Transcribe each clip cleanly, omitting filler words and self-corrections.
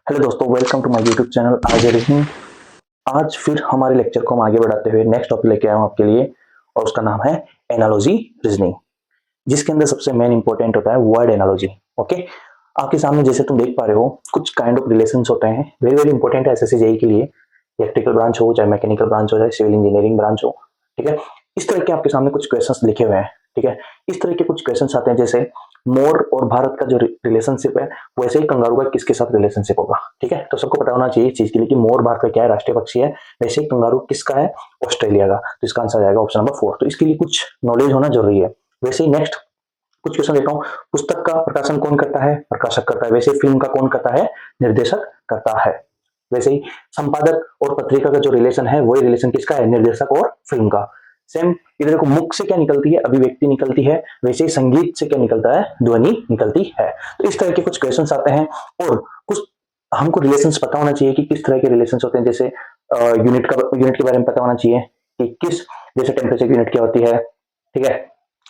Hello दोस्तों, welcome to my YouTube channel RJ reasoning. आज फिर हमारे लेक्चर को हम आगे बढ़ाते हुए नेक्स्ट टॉपिक लेके आया हूँ आपके लिए और उसका नाम है एनालॉजी रीजनिंग, जिसके अंदर सबसे मेन इंपॉर्टेंट होता है वर्ड एनालॉजी। ओके, आपके सामने जैसे तुम देख पा रहे हो कुछ काइंड ऑफ रिलेशंस होते हैं, वेरी वेरी इंपॉर्टेंट है एसएससी जेईई के लिए। इलेक्ट्रिकल ब्रांच हो, चाहे मैकेनिकल ब्रांच हो, चाहे सिविल इंजीनियरिंग ब्रांच हो, ठीक है। इस तरह के आपके सामने कुछ क्वेश्चंस लिखे हुए हैं, ठीक है। इस तरह के कुछ क्वेश्चंस आते हैं जैसे मोर और भारत का जो रिलेशनशिप है वैसे ही कंगारू का किसके साथ रिलेशनशिप होगा, ठीक है। तो सबको पता होना चाहिए इस चीज के लिए कि मोर भारत का क्या है, राष्ट्रीय पक्षी है। वैसे ही कंगारू किसका है, ऑस्ट्रेलिया का। तो इसका आंसर आएगा ऑप्शन नंबर 4। तो इसके लिए कुछ नॉलेज होना जरूरी है। वैसे ही नेक्स्ट कुछ क्वेश्चन लेता हूँ। पुस्तक का प्रकाशन कौन करता है, प्रकाशक करता है। वैसे ही फिल्म का कौन करता है, निर्देशक करता है। वैसे ही संपादक और पत्रिका का जो रिलेशन है वही रिलेशन किसका है, निर्देशक और फिल्म का। सेम इधर देखो, मुख से क्या निकलती है, अभिव्यक्ति निकलती है। वैसे ही संगीत से क्या निकलता है, ध्वनि निकलती है। तो इस तरह के कुछ क्वेश्चंस आते हैं और कुछ हमको रिलेशंस पता होना चाहिए कि किस तरह के रिलेशंस होते हैं। जैसे यूनिट के बारे में पता होना चाहिए कि किस, जैसे टेम्परेचर यूनिट क्या होती है, ठीक है।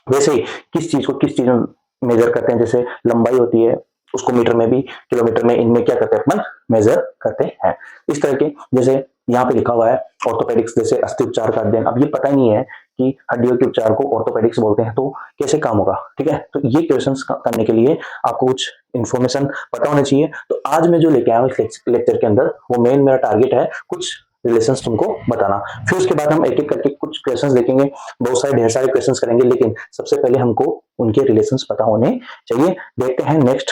वैसे ही किस चीज को किस चीज में मेजर करते हैं, जैसे लंबाई होती है उसको मीटर में भी, किलोमीटर में, इनमें क्या करते हैं अपन, मेजर करते हैं। इस तरह के, जैसे यहाँ पे लिखा हुआ है ऑर्थोपेडिक्स, जैसे अस्थि उपचार का अध्ययन। अब ये पता ही नहीं है कि हड्डियों के उपचार को ऑर्थोपेडिक्स बोलते हैं, तो कैसे काम होगा, ठीक है। तो ये क्वेश्चंस करने के लिए आपको कुछ इन्फॉर्मेशन पता होना चाहिए। तो आज मैं जो लेके आया हूँ इस लेक्चर के अंदर, वो मेन मेरा टारगेट है कुछ रिलेशंस तुमको बताना। फिर उसके बाद हम एक एक करके कुछ क्वेश्चंस देखेंगे, बहुत सारे ढेर सारे क्वेश्चंस करेंगे, लेकिन सबसे पहले हमको उनके रिलेशंस पता होने चाहिए। देखते हैं नेक्स्ट,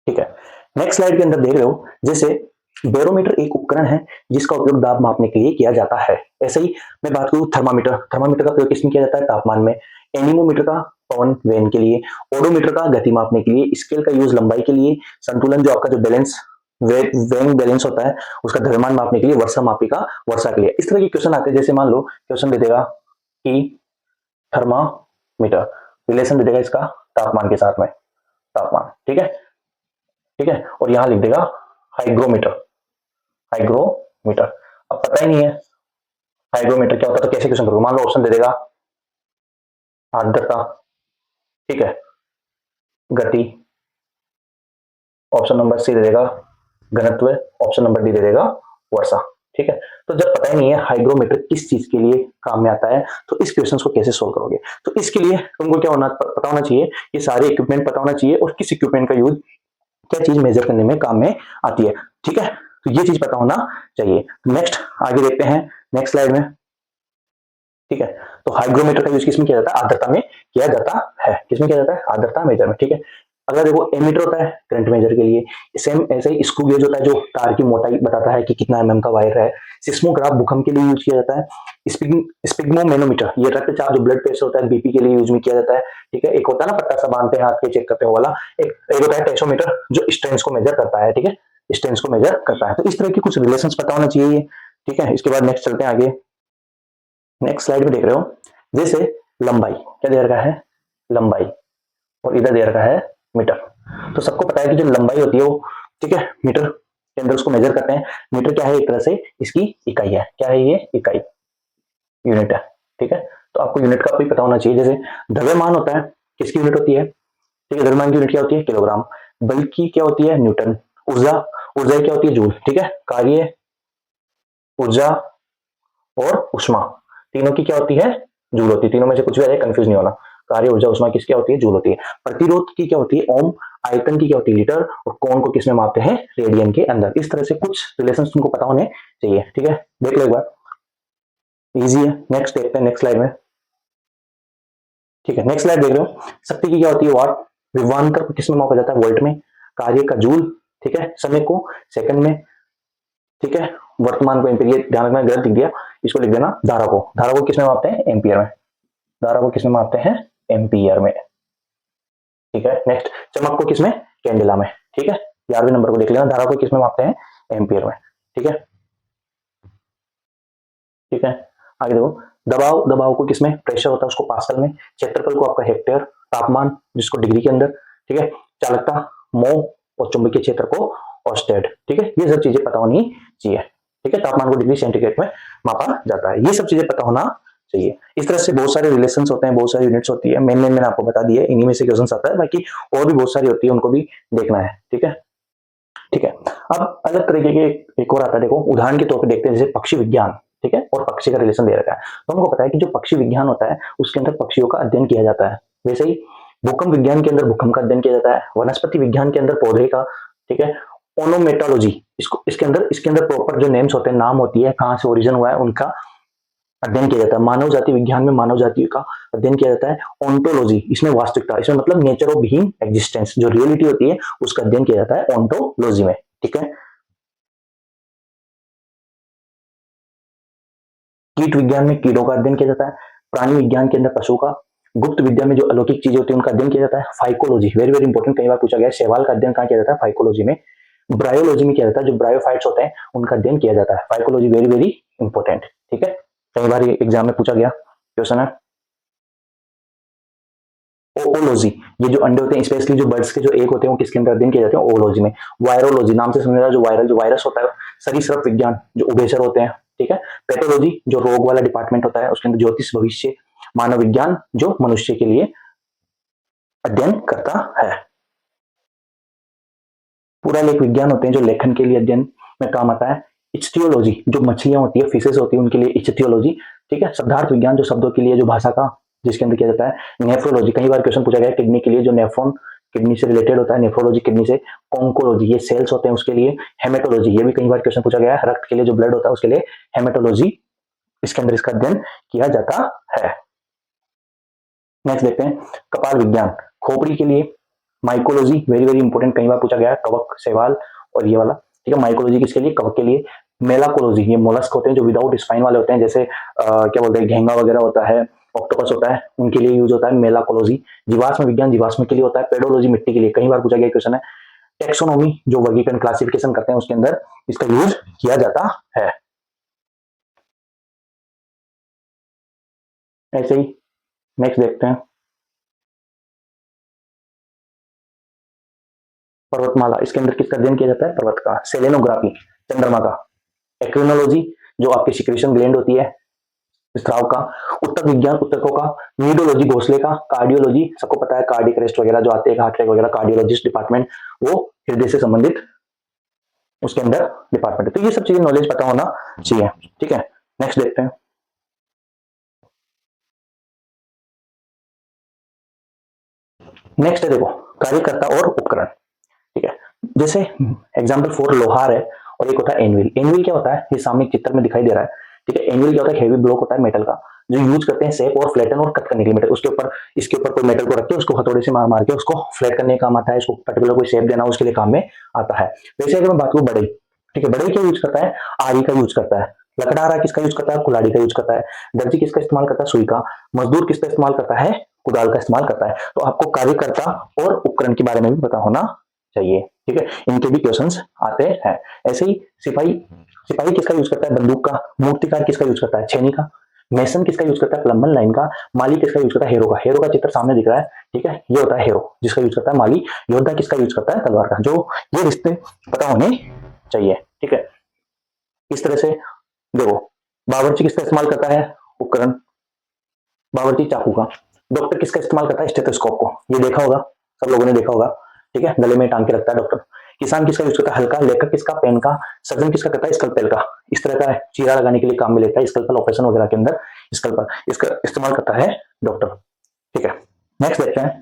ठीक है। नेक्स्ट स्लाइड के अंदर देख रहे हो, जैसे बैरोमीटर एक उपकरण है जिसका उपयोग दाब मापने के लिए किया जाता है। ऐसे ही मैं बात करूं थर्मामीटर, थर्मामीटर का प्रयोग किसमें किया जाता है, तापमान में। एनीमोमीटर का पवन वेन के लिए। ओडोमीटर का गति मापने के लिए। स्केल का यूज लंबाई के लिए। संतुलन जो आपका जो बैलेंस वेन बैलेंस होता है उसका द्रव्यमान मापने के लिए। वर्षा मापी का वर्षा के लिए। इस तरह के क्वेश्चन आते हैं। जैसे मान लो क्वेश्चन दे देगा कि थर्मामीटर रिलेशन दे देगा इसका तापमान के साथ में, तापमान, ठीक है, ठीक है। और यहां लिख देगा हाइग्रोमीटर, हाइग्रोमीटर। अब पता ही नहीं है हाइग्रोमीटर क्या होता है, तो कैसे क्वेश्चन करोगे। मान लो ऑप्शन दे देगा आर्द्रता, ठीक है, गति, ऑप्शन नंबर सी दे देगा घनत्व, ऑप्शन नंबर डी दे देगा वर्षा, ठीक है। तो जब पता ही नहीं है हाइग्रोमीटर किस चीज के लिए काम में आता है, तो इस क्वेश्चन को कैसे सोल्व करोगे। तो इसके लिए तुमको क्या होना, पता होना चाहिए, ये सारे इक्विपमेंट पता होना चाहिए और किस इक्विपमेंट का यूज क्या चीज मेजर करने में काम में आती है, ठीक है। तो ये चीज पता होना चाहिए। नेक्स्ट आगे देखते हैं नेक्स्ट स्लाइड में, ठीक है। तो हाइग्रोमीटर का यूज किसमें किया जाता है, आर्द्रता में किया जाता है। किसमें किया जाता है, आर्द्रता मेजर में, ठीक है। अगला देखो एमीटर होता है करंट मेजर के लिए। सेम ऐसे ही स्क्रू गेज होता है जो तार की मोटाई बताता है कि कितना एमएम का वायर है। सिस्मोग्राफ भूकंप के लिए यूज किया जाता है। स्पिग्मोमेनोमीटर ये रक्तचाप जो ब्लड प्रेशर होता है बीपी के लिए यूज में किया जाता है, ठीक है। एक होता है ना पट्टा सा बांधते हैं हाथ के चेक करते हैं वाला। एक होता है टेसोमीटर जो स्ट्रेंथ को मेजर करता है, ठीक है, स्ट्रेंथ को मेजर करता है। तो इस तरह की कुछ रिलेशंस पता होना चाहिए, ठीक है। इसके बाद नेक्स्ट चलते हैं आगे। नेक्स्ट स्लाइड में देख रहे हो, जैसे लंबाई क्या दे रखा है, लंबाई, और इधर दे रखा है मीटर। तो सबको पता है कि जो लंबाई होती है वो, ठीक है, मीटर के अंदर उसको मेजर करते हैं। मीटर क्या है, एक तरह से इसकी इकाई है। क्या है ये, इकाई, यूनिट है, ठीक है। तो आपको यूनिट का भी पता होना चाहिए। जैसे द्रव्यमान होता है, किसकी यूनिट होती है, ठीक है, द्रव्यमान की यूनिट क्या होती है, किलोग्राम। बल की क्या होती है, न्यूटन। ऊर्जा, ऊर्जा क्या होती है, जूल, ठीक है। कार्य, ऊर्जा और उष्मा, तीनों की क्या होती है, जूल होती है। तीनों में से कुछ भी आए, कंफ्यूज नहीं होना। कार्य, ऊर्जा, उष्मा किसकी क्या होती है, जूल होती है। प्रतिरोध की क्या होती है, ओम। आयतन की क्या होती है, लीटर। और कोण को किसमें मापते हैं, रेडियन के अंदर। इस तरह से कुछ रिलेशन तुमको पता होने चाहिए, ठीक है। देख लो एक बार, इजी है। नेक्स्ट देखते हैं नेक्स्ट स्लाइड में, ठीक है। नेक्स्ट स्लाइड देख रहे हो, शक्ति की क्या होती है, वाट। विभवांतर को किसमें मापा जाता है, वोल्ट में। कार्य का जूल, ठीक है। समय को सेकंड में, ठीक है। वर्तमान को एम्पीयर, ध्यान रखना गलत लिख दिया, इसको लिख देना धारा को। धारा को किसमें मापते हैं, एम्पियर में। धारा को किसमें मापते हैं, एम्पियर में, ठीक है। नेक्स्ट चमक को किसमें, कैंडेला में, ठीक है। 11वें नंबर को देख लेना, धारा को किसमें मापते हैं, एम्पियर में, ठीक है, ठीक है। आगे देखो, दबाव, दबाव को किसमें, प्रेशर होता है उसको पास्कल में। क्षेत्रफल को आपका हेक्टेयर। तापमान जिसको डिग्री के अंदर, ठीक है। चालकता मो, और चुंबकीय क्षेत्र को ऑस्टेड, ठीक है। ये सब चीजें पता होनी चाहिए, ठीक है। तापमान को डिग्री सेंटीग्रेड में मापा जाता है, ये सब चीजें पता होना चाहिए। इस तरह से बहुत सारे रिलेशंस होते हैं, बहुत सारी यूनिट्स होती है, मेन मैंने आपको बता दिया, इन्हीं में से क्वेश्चन आता है, बाकी और भी बहुत सारी होती है, उनको भी देखना है। ठीक है, ठीक है। अब अलग तरीके के एक और आता है, देखो उदाहरण के तौर पर देखते हैं, जैसे पक्षी विज्ञान, ठीक है, और पक्षी का रिलेशन दे रखा है। तो हमको पता है कि जो पक्षी विज्ञान होता है उसके अंदर पक्षियों का अध्ययन किया जाता है। वैसे ही भूकंप विज्ञान के अंदर भूकंप का अध्ययन किया जाता है, वनस्पति विज्ञान के अंदर पौधे का, ठीक है, ओनोमेटोलॉजी, इसको इसके अंदर प्रॉपर जो नेम्स होते हैं, नाम होती है, कहाँ से ओरिजिन हुआ है उनका अध्ययन किया जाता है। मानव जाति विज्ञान में मानव जाति का अध्ययन किया जाता है। ओंटोलॉजी, इसमें वास्तविकता, इसमें मतलब नेचर ऑफ बीइंग एग्जिस्टेंस, जो रियलिटी होती है उसका अध्ययन किया जाता है ओंटोलॉजी में। ठीक है, कीट विज्ञान में कीड़ों का अध्ययन किया जाता है। प्राणी विज्ञान के अंदर पशु का। गुप्त विद्या में जो अलौकिक चीजें होती है उनका अध्ययन किया जाता है। फाइकोलॉजी, वेरी वेरी इंपॉर्टेंट, कई बार पूछा गया है, शैवाल का अध्ययन कहाँ किया जाता है? फाइकोलॉजी में। ब्रायोलॉजी में किया जाता है, जो ब्रायोफाइट्स होते हैं उनका अध्ययन किया जाता है। Phycology very very important. ठीक है, कई बार ये एग्जाम में पूछा गया क्वेश्चन है। ओलॉजी, ये जो अंडे होते हैं, स्पेशली जो बर्ड्स के जो एग होते हैं वो किसके अंदर अध्ययन किए जाते हैं? ओलॉजी में। वायरोलॉजी, नाम से समझ जो वायरल, जो वायरस होता है। सरीसृप विज्ञान, जो उभयचर होते हैं। ठीक है, पैथोलॉजी, जो रोग वाला डिपार्टमेंट होता है, उसके अंदर ज्योतिष भविष्य। मानव विज्ञान, जो मनुष्य के लिए अध्ययन करता है। पूरा लेख विज्ञान होते हैं, जो लेखन के लिए अध्ययन में काम आता है। इच्थियोलॉजी, जो मछलियां होती है, फिशेस होती है, उनके लिए इच्थियोलॉजी। ठीक है, शब्दार्थ विज्ञान, जो शब्दों के लिए, जो भाषा का जिसके अंदर किया जाता है। नेफ्रोलॉजी, कई बार क्वेश्चन पूछा गया है किडनी के लिए, जो नेफ्रॉन किडनी से रिलेटेड होता है, नेफ्रोलॉजी किडनी से। ऑन्कोलॉजी, ये सेल्स होते हैं उसके लिए। हेमेटोलॉजी, ये भी कई बार क्वेश्चन पूछा गया है, रक्त के लिए जो ब्लड होता है उसके लिए हेमेटोलॉजी, इसके अंदर इसका अध्ययन किया जाता है। नेक्स्ट देखते हैं कपाल विज्ञान, खोपड़ी के लिए। माइकोलॉजी, वेरी वेरी इंपॉर्टेंट, कई बार पूछा गया है, कवक, शैवाल और ये वाला। ठीक है, माइकोलॉजी किसके लिए? कवक के लिए। मेलाकोलॉजी, ये मोलस्क होते हैं जो विदाउट स्पाइन वाले होते हैं, जैसे क्या बोलते हैं, घेंगा वगैरह होता है, ऑक्टोपस होता है, उनके लिए यूज होता है मेलाकोलॉजी। जीवाश्म विज्ञान, जीवाश्म के लिए होता है। पेडोलॉजी, मिट्टी के लिए, कई बार पूछा गया क्वेश्चन है। टेक्सोनोमी, जो वर्गीकरण क्लासिफिकेशन करते हैं, उसके अंदर इसका यूज किया जाता है। ऐसे ही नेक्स्ट देखते हैं पर्वतमाला, इसके अंदर किसका अध्ययन किया जाता है? पर्वत का। सेलेनोग्राफी, चंद्रमा का। एक्रिनोलॉजी, जो आपकी सिक्रेशन ग्लैंड होती है, स्त्राव का। उत्तक विज्ञान, उत्तकों का। नीडोलॉजी, घोंसले का। कार्डियोलॉजी, सबको पता है कार्डियक अरेस्ट वगैरह जो आते हैं, हार्ट अटैक वगैरह, कार्डियोलॉजिस्ट डिपार्टमेंट, वो हृदय से संबंधित उसके अंदर डिपार्टमेंट है। तो ये सब चीजें नॉलेज पता होना चाहिए। ठीक है, नेक्स्ट देखते हैं। नेक्स्ट है, देखो कार्यकर्ता और उपकरण। ठीक है, जैसे एग्जाम्पल फॉर लोहार है, और एक होता है एनविल। एनविल क्या होता है? ये सामने चित्र में दिखाई दे रहा है। ठीक है, एनविल क्या होता है? हेवी ब्लॉक होता है मेटल का, जो यूज करते हैं शेप और फ्लैटन और कट करने के लिए मेटल। उसके ऊपर, इसके ऊपर कोई मेटल को रख के उसको हथौड़े से मार मार के उसको फ्लैट करने का काम आता है, इसको पर्टिकुलर कोई शेप देना उसके लिए काम में आता है। वैसे अगर मैं बात करूं बढ़ई, ठीक है, बढ़ई क्या यूज करता है? आरी का यूज करता है। लकड़हारा किसका यूज करता है? कुल्हाड़ी का यूज करता है। दर्जी किसका इस्तेमाल करता है? सुई का। मजदूर किसका इस्तेमाल करता है? कुदाल का इस्तेमाल करता है। तो आपको कार्यकर्ता और उपकरण के बारे में भी पता होना चाहिए। ठीक है, इनके भी क्वेश्चंस आते हैं। ऐसे ही सिपाही, सिपाही किसका यूज करता है? बंदूक का। मूर्तिकार किसका यूज करता है? छेनी का। मैसन किसका यूज करता है? प्लम्बन लाइन का। माली किसका यूज करता है? हेरो का। हेरो का चित्र सामने दिख रहा है। ठीक है, ये होता है हेरो, जिसका यूज करता है माली। योद्धा किसका यूज करता है? तलवार का। जो ये रिश्ते पता होने चाहिए। ठीक है, इस तरह से देखो, बावर्ची किसका इस्तेमाल करता है? उपकरण, बावर्ची चाकू का। डॉक्टर किसका इस्तेमाल करता है? स्टेथोस्कोप को। ये देखा होगा, सब लोगों ने देखा होगा। ठीक है, गले में टांग के रखता है डॉक्टर। किसान किसका यूज करता है? हल्का। लेखक किसका? पेन का। सर्जन किसका करता है? स्कल्पेल का। इस तरह का चीरा लगाने के लिए काम में लेता है, स्कल्पल ऑपरेशन वगैरह के अंदर स्कल्पल, इसका इस्तेमाल करता है डॉक्टर। ठीक है, नेक्स्ट देखते हैं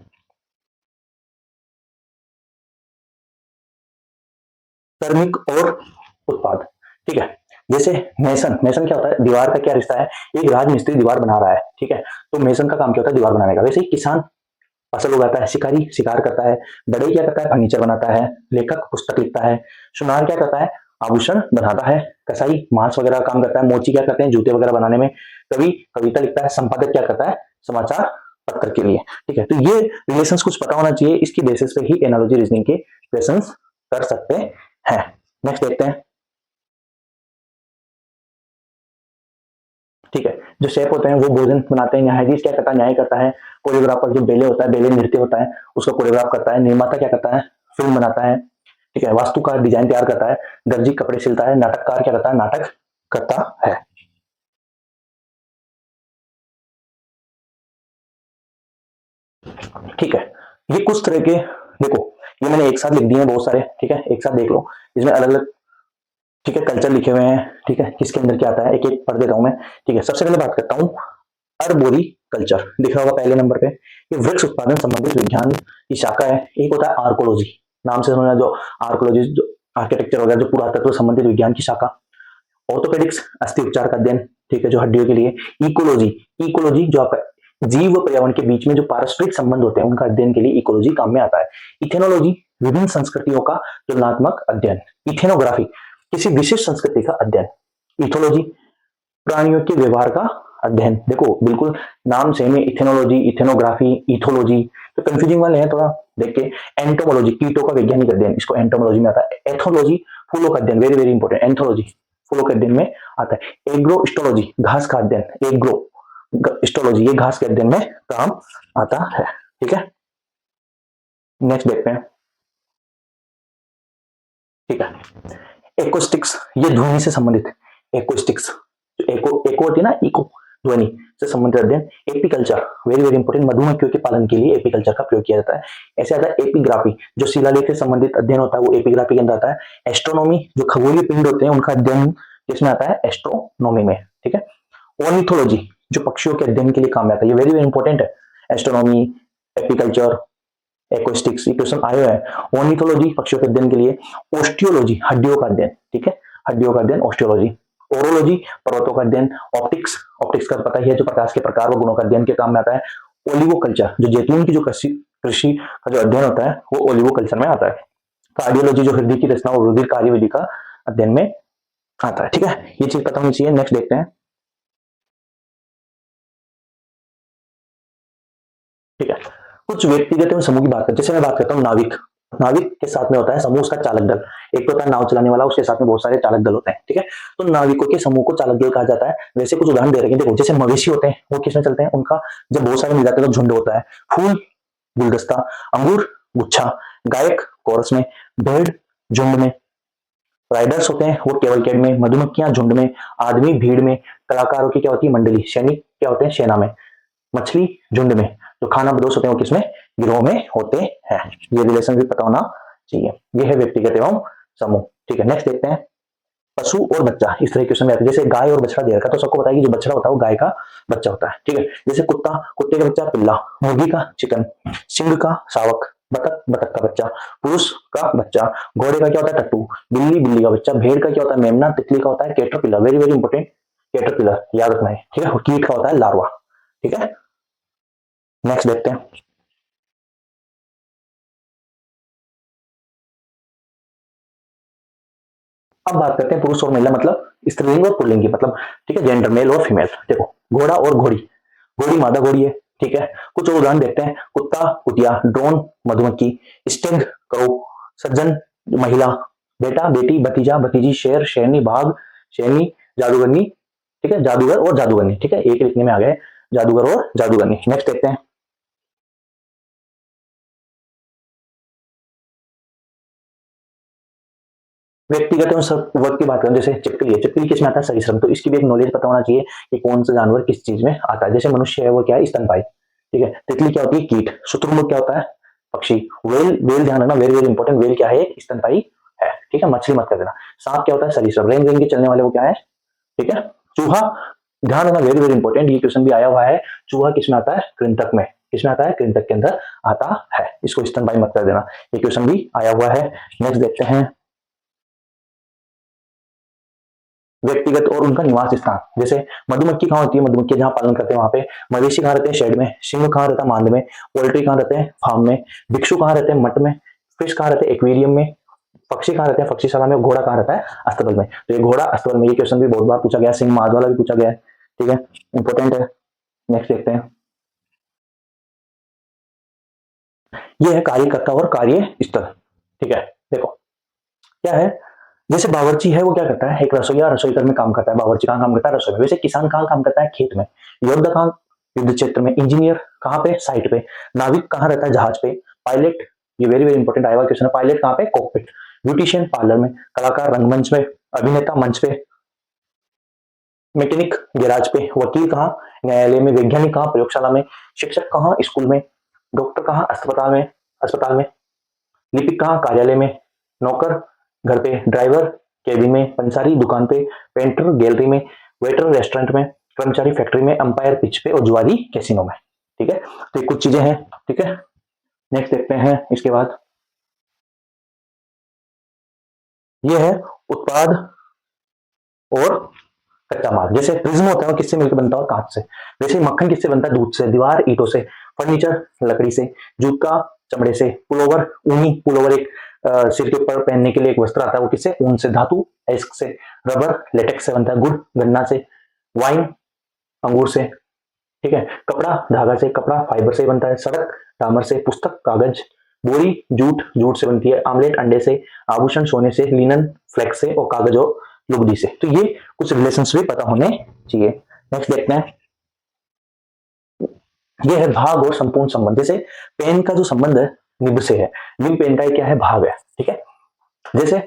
कार्मिक और उत्पाद। ठीक है, जैसे मेसन, मेसन क्या होता है? दीवार का क्या रिश्ता है? एक राजमिस्त्री दीवार बना रहा है। ठीक है, तो मेसन का काम क्या होता है? दीवार बनाने का। वैसे ही किसान फसल उगाता है। शिकारी शिकार करता है। बढ़ई क्या करता है? फर्नीचर बनाता है। लेखक पुस्तक लिखता है। सुनार क्या करता है? आभूषण बनाता है। कसाई मांस वगैरह का काम करता है। मोची क्या करते हैं? जूते वगैरह बनाने में। कवि कविता लिखता है। संपादक क्या करता है? समाचार पत्र के लिए। ठीक है, तो ये रिलेशंस कुछ पता होना चाहिए, इसकी बेसिस पे ही एनालॉजी रीजनिंग के क्वेश्चंस कर सकते हैं। नेक्स्ट देखते हैं। ठीक है, जो शेफ होते हैं वो भोजन बनाते हैं। न्यायाधीश क्या करता है? न्याय करता है। कोरियोग्राफर जो बेले होता है, बेले नृत्य होता है, उसको कोरियोग्राफ करता है। निर्माता क्या करता है? फिल्म बनाता है। ठीक है, वास्तुकार डिजाइन तैयार करता है। दर्जी कपड़े सिलता है। नाटककार क्या करता है? नाटक करता है। ठीक है, ये कुछ तरह के, देखो ये मैंने एक साथ लिख दिए हैं बहुत सारे, ठीक है, एक साथ देख लो, इसमें अलग अलग, ठीक है, कल्चर लिखे हुए हैं, ठीक है, किसके अंदर क्या आता है एक एक पढ़ देता हूं मैं। ठीक है, सबसे पहले बात करता हूँ अर्बोरी कल्चर, दिख रहा होगा पहले नंबर पे, ये वृक्ष उत्पादन संबंधित विज्ञान की शाखा है। एक होता है आर्कोलॉजी, नाम से समझना, जो आर्कोलॉजी जो आर्किटेक्चर वगैरह जो पुरातत्व संबंधित विज्ञान की शाखा। ऑर्थोपेडिक्स अस्थि उपचार का अध्ययन, ठीक है, जो हड्डियों के लिए। इकोलॉजी, इकोलॉजी जो आपका जीव व पर्यावरण के बीच में जो पारस्परिक संबंध होते हैं उनका अध्ययन के लिए इकोलॉजी काम में आता है। इथेनोलॉजी, विभिन्न संस्कृतियों का तुलनात्मक अध्ययन। इथेनोग्राफी, किसी विशिष्ट संस्कृति का अध्ययन। इथोलॉजी, प्राणियों के व्यवहार का अध्ययन। देखो बिल्कुल नाम सेम है, इथेनोलॉजी, इथेनोग्राफी, इथोलॉजी, तो कंफ्यूजिंग वाले हैं थोड़ा देख के। एंटोमोलॉजी, कीटों का वैज्ञानिक अध्ययन, इसको एंटोमोलॉजी में आता है। एथोलॉजी, फूलों का अध्ययन, वेरी वेरी इंपॉर्टेंट, एंथोलॉजी फूलों के अध्ययन में आता है। एग्रोस्टोलॉजी, घास का अध्ययन, एग्रो स्टोलॉजी, ये घास के अध्ययन में काम आता है। ठीक है, नेक्स्ट देखते हैं। ठीक है, एकोस्टिक्स, ये ध्वनि से संबंधित। एकोस्टिक्स, एको एको होती है ना, इको ध्वनि से संबंधित अध्ययन। एपीकल्चर, वेरी वेरी इंपॉर्टेंट, मधुमक्खियों के पालन के लिए एपीकल्चर का प्रयोग किया जाता है। ऐसे आता है एपिग्राफी, जो शिलालेख से संबंधित अध्ययन होता है वो एपिग्राफी के अंदर आता है। एस्ट्रोनॉमी, जो खगोलीय पिंड होते हैं उनका अध्ययन किसमें आता है, एस्ट्रोनॉमी में। ठीक है, ऑर्निथोलॉजी, जो पक्षियों के अध्ययन के लिए काम में आता है, ये वेरी वेरी इंपॉर्टेंट है। एस्ट्रोनॉमी, एपिकल्चर, एक्वेस्टिक्स, ये क्वेश्चन आए हुए हैं। ऑर्निथोलॉजी, पक्षियों के अध्ययन के लिए। ओस्टियोलॉजी, हड्डियों का अध्ययन, ठीक है, हड्डियों का अध्ययन, ओस्टियोलॉजी। ओरोलॉजी, पर्वतों का अध्ययन। ऑप्टिक्स, ऑप्टिक्स का पता ही है, जो प्रकाश के प्रकार व गुणों का अध्ययन के काम में आता है। ओलिवोकल्चर, जो जैतून की जो कृषि कृषि का जो अध्ययन होता है वो ओलिवोकल्चर में आता है। कार्डियोलॉजी, जो हृदय की रचना और रुधिर कार्यविधि का अध्ययन में आता है। ठीक है, ये चीज पता होनी चाहिए। नेक्स्ट देखते हैं। ठीक है, कुछ व्यक्तिगत एवं समूह की बात करते हैं। जैसे मैं बात करता हूँ नाविक, नाविक के साथ में होता है समूह, उसका चालक दल। एक तो होता है नाव चलाने वाला, उसके साथ में बहुत सारे चालक दल होते हैं। ठीक है, तो नाविकों के समूह को चालक दल कहा जाता है। वैसे कुछ उदाहरण दे रहे हैं, देखो जैसे मवेशी होते हैं वो किसमें चलते हैं, उनका जब बहुत सारे मिल जाते हैं तो झुंड होता है। फूल गुलदस्ता, अंगूर गुच्छा, गायक कोरस में, भेड़ झुंड में, राइडर्स होते हैं वो केवलकेड में, मधुमक्खियां झुंड में, आदमी भीड़ में, कलाकारों की क्या होती है मंडली, सैनिक क्या होते हैं सेना में, मछली झुंड में, जो खाना बदोश होते हैं वो किसमें, गिरोह में होते हैं। ये रिलेशन भी पता होना चाहिए। ये है व्यक्तिगत एवं समूह। ठीक है, नेक्स्ट देखते हैं। पशु और बच्चा, इस तरह क्वेश्चन में आते हैं। जैसे गाय और बछड़ा दे रखा, तो सबको पता है कि जो बछड़ा होता है वो गाय का बच्चा होता है। ठीक है, जैसे कुत्ता, कुत्ते का बच्चा पिल्ला, मुर्गी का चिकन, सिंह का शावक, बतख, बतख का बच्चा, पुरुष का बच्चा, घोड़े का क्या होता है टट्टू, बिल्ली, बिल्ली का बच्चा, भेड़ का क्या होता है मेमना, तितली का होता है caterpillar, very very important, caterpillar याद रखना है। ठीक है, और कीट का होता है लार्वा। ठीक है, नेक्स्ट देखते हैं। अब बात करते हैं पुरुष और महिला, मतलब स्त्रीलिंग और पुल्लिंग की, मतलब ठीक है, जेंडर मेल और फीमेल। देखो घोड़ा और घोड़ी, घोड़ी मादा घोड़ी है। ठीक है, कुछ और उदाहरण देखते हैं। कुत्ता कुतिया, ड्रोन मधुमक्खी, स्टिंग करो, सज्जन महिला, बेटा बेटी, भतीजा भतीजी, शेर शेरनी, बाघ शेरनी, जादूगरनी, ठीक है, जादूगर और जादूगरनी। ठीक है, एक लिखने में आ गए जादूगर और जादूगरनी। नेक्स्ट देखते हैं। व्यक्तिगत एवं सब वर्ग की बात करें, जैसे चिपकली है, चिपकली किसमें आता है, सरीसृप, तो इसकी भी एक नॉलेज पता होना चाहिए कि कौन सा जानवर किस चीज में आता है। जैसे मनुष्य है वो क्या है, स्तनपायी। ठीक है, तितली क्या होती है, कीट। शुतुरमुर्ग क्या होता है, पक्षी। वेल, वेल ध्यान रखना, वेरी वेरी इंपॉर्टेंट, वेल क्या है, स्तनपायी है। ठीक है, मछली मत कर देना। सांप क्या होता है, सरीसृप। रेंग रेंग के चलने वाले वो क्या है, ठीक है, चूहा। ध्यान रखना, वेरी वेरी इंपॉर्टेंट, ये क्वेश्चन भी आया हुआ है। चूहा किसमें आता है, कृंतक में। किसमें आता है, कृंतक के अंदर आता है, इसको स्तनपायी मत कर देना, ये क्वेश्चन भी आया हुआ है। नेक्स्ट देखते हैं। व्यक्तिगत और उनका निवास स्थान, जैसे मधुमक्खी कहाँ होती है, मधुमक्खी जहाँ पालन करते हैं वहां पे। मवेशी कहाँ रहते हैं, शेड में। सिंह कहाँ रहता है, मांद में। पोल्ट्री कहाँ रहते हैं, फार्म में। भिक्षु कहाँ रहते हैं, मठ में। फिश कहाँ रहते हैं, एक्वेरियम में। पक्षी कहाँ रहते हैं, पक्षीशाला में। घोड़ा कहाँ रहता है, अस्तबल में। तो ये घोड़ा अस्तबल में, ये क्वेश्चन भी बहुत बार पूछा गया, सिंह माद वाला भी पूछा गया है। ठीक है, इंपॉर्टेंट है। नेक्स्ट देखते हैं। ये है कार्यकर्ता और कार्य स्थल। ठीक है, देखो क्या है, जैसे बावर्ची है वो क्या करता है, एक रसोईया रसोई घर में काम करता है। बावर्ची कहाँ काम करता है, रसोई में। वैसे किसान कहाँ काम करता है, खेत में। योद्धा कहाँ, युद्ध क्षेत्र में। इंजीनियर कहाँ पे, साइट पे। नाविक कहाँ रहता है, जहाज पे। पायलट, ये वेरी वेरी इंपॉर्टेंट आया हुआ क्वेश्चन है, पायलट कहाँ पे, कॉकपिट। ब्यूटिशियन पार्लर में। कलाकार रंगमंच में। अभिनेता मंच पे। मैकेनिक गैराज पे। वकील कहाँ, न्यायालय में। वैज्ञानिक कहाँ, प्रयोगशाला में। शिक्षक कहाँ, स्कूल में। डॉक्टर कहाँ? अस्पताल में। लिपिक कहाँ? कार्यालय में। नौकर घर पे। ड्राइवर केबिन में। पंसारी दुकान पे। पेंटर गैलरी में। वेटर रेस्टोरेंट में। कर्मचारी फैक्ट्री में। अंपायर पिच पे और जुआरी कैसीनो में। ठीक है, तो ये कुछ चीजें हैं। ठीक है, नेक्स्ट देखते हैं इसके बाद। ये है उत्पाद और कच्चा माल। जैसे प्रिज्म होता है वो किससे मिलकर बनता है? कांच से। वैसे मक्खन किससे बनता है? दूध से। दीवार ईंटों से। फर्नीचर लकड़ी से। जूता चमड़े से। पुलोवर ऊनी पुलोवर एक सिर के ऊपर पहनने के लिए एक वस्त्र आता है, वो किससे? ऊन से। धातु एस्क से। रबर लेटेक्स से बनता है। गुड़ गन्ना से। वाइन अंगूर से। ठीक है, कपड़ा धागा से। कपड़ा फाइबर से बनता है। सड़क डामर से। पुस्तक कागज। बोरी जूट जूट से बनती है। आमलेट अंडे से। आभूषण सोने से। लिनन फ्लेक्स से। और कागज और लुगदी से। तो ये कुछ रिलेशंस भी पता होने चाहिए। नेक्स्ट देखते हैं, ये है भाग और संपूर्ण संबंध। जैसे पेन का जो संबंध है निब से है, निब पेन का क्या है? भाग है। ठीक है, जैसे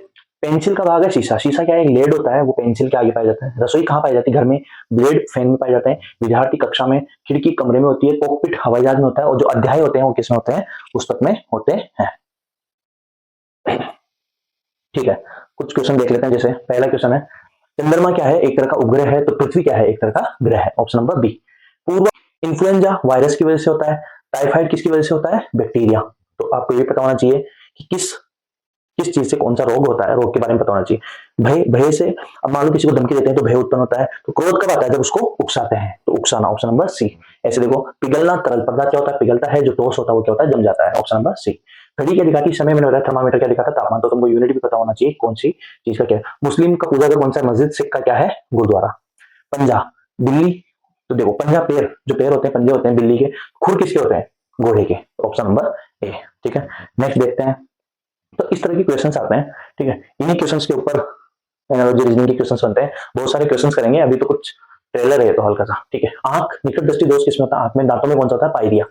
पेंसिल का भाग है शीशा। शीशा क्या है? एक लेड होता है, वो पेंसिल के आगे पाया जाता है। रसोई कहाँ पाई जाती है? घर में। ब्लेड फैन में पाए जाते हैं। विद्यार्थी कक्षा में। खिड़की कमरे में होती है। कॉकपिट हवाई जहाज में होता है। और जो अध्याय होते हैं वो किसमें होते हैं? पुस्तक में होते हैं। ठीक है, कुछ क्वेश्चन देख लेते हैं। जैसे पहला क्वेश्चन है, चंद्रमा क्या है? एक तरह का उपग्रह है। तो पृथ्वी क्या है? एक तरह का ग्रह है। Option number B. पूर्व इन्फ्लुएंजा वायरस की वजह से होता है। टाइफाइड किसकी वजह से होता है? बैक्टीरिया। तो आपको ये पता होना चाहिए कि किस किस चीज से कौन सा रोग होता है, रोग के बारे में पता होना चाहिए। भय भय से, अब मान लो किसी को धमकी देते हैं तो भय उत्पन्न होता है। तो क्रोध कब आता है? जब उसको उकसाते हैं। तो उकसाना, ऑप्शन नंबर सी। ऐसे देखो, पिघलना, तरल पदार्थ क्या होता है? पिघलता है। जो ठोस होता है वो क्या होता है? जम जाता है। Option number C. घड़ी क्या दिखाती? समय। मैंने बताया थर्मामीटर क्या दिखाता? तापमान। तो तुमको यूनिट भी पता होना चाहिए कौन सी चीज का क्या है। मुस्लिम का पूजा का कौन सा? मस्जिद। सिख का क्या है? गुरुद्वारा। पंजा बिल्ली। तो देखो, पंजा पैर, जो पैर होते हैं, पंजे होते हैं बिल्ली के। खुर किसके होते हैं? घोड़े के। Option number A. ठीक है, नेक्स्ट देखते हैं। तो इस तरह के क्वेश्चंस आते हैं। ठीक है, इन्हीं क्वेश्चंस के ऊपर एनालॉजी रीजनिंग के क्वेश्चंस बनते हैं। बहुत सारे क्वेश्चंस करेंगे, अभी तो कुछ ट्रेलर है तो हल्का सा। ठीक है, आंख निकट दृष्टि दोष किसमें होता है? आंख में। दांतों में कौन सा होता है? पाइरिया।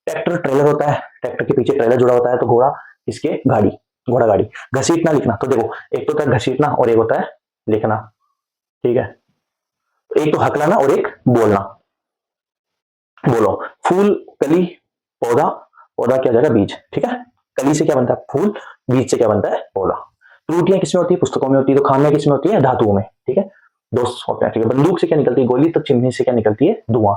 ट्रैक्टर ट्रेलर होता है, ट्रैक्टर के पीछे ट्रेलर जुड़ा होता है। तो घोड़ा इसके गाड़ी, घोड़ा गाड़ी। घसीटना लिखना, तो देखो एक तो होता है घसीटना और एक होता है लिखना। ठीक है, तो एक तो हकलाना और एक बोलना। बोलो, फूल कली पौधा। पौधा क्या जाएगा? बीज। ठीक है, कली से क्या बनता है? फूल। बीज से क्या बनता है? पौधा। त्रुटियां किसमें होती है? पुस्तकों में होती है। तो खामियां किसमें होती है? धातुओं में। ठीक है, दोस्त होते हैं। ठीक है, बंदूक से क्या निकलती है? गोली। तो चिमनी से क्या निकलती है? धुआं।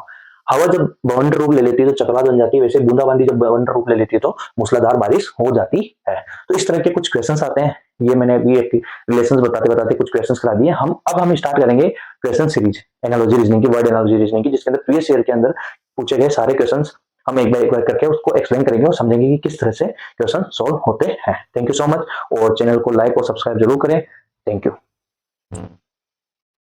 हवा जब बवंडर रूप ले लेती है तो चक्रवात बन जाती है। वैसे बूंदाबांदी जब बवंडर रूप ले लेती है तो मूसलाधार बारिश हो जाती है। तो इस तरह के कुछ क्वेश्चंस आते हैं। ये मैंने अभी एक रिलेशंस बताते बताते कुछ क्वेश्चंस करा दिए। हम स्टार्ट करेंगे क्वेश्चन सीरीज एनालॉजी रीजनिंग की, वर्ड एनालॉजी रीजनिंग की, जिसके अंदर प्रीवियस ईयर के अंदर पूछे गए सारे क्वेश्चंस हम एक बार करके उसको एक्सप्लेन करेंगे और समझेंगे कि किस तरह से क्वेश्चन सॉल्व होते हैं। थैंक यू सो मच, और चैनल को लाइक और सब्सक्राइब जरूर करें। Thank you.